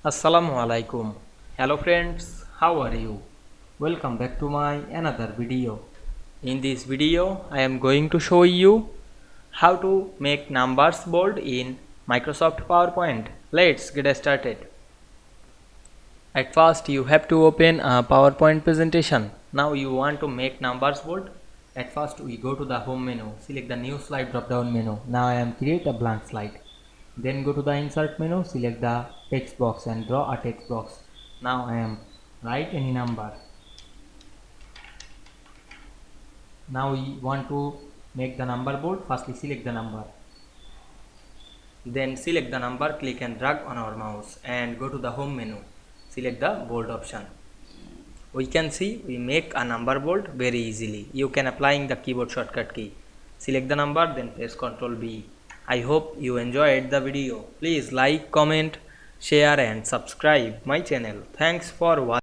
Assalamu Walaikum. Hello friends, how are you? Welcome back to my another video. In this video, I am going to show you how to make numbers bold in Microsoft PowerPoint. Let's get started. At first, you have to open a PowerPoint presentation. Now you want to make numbers bold. At first, we go to the home menu, select the new slide drop down menu. Now I am create a blank slide. Then go to the insert menu, select the text box and draw a text box. Now I am write any number. Now we want to make the number bold. Firstly select the number. Then select the number, click and drag on our mouse and go to the home menu. Select the bold option. We can see we make a number bold very easily. You can applying the keyboard shortcut key. Select the number, then press Ctrl B. I hope you enjoyed the video. Please like, comment, share and subscribe my channel. Thanks for watching.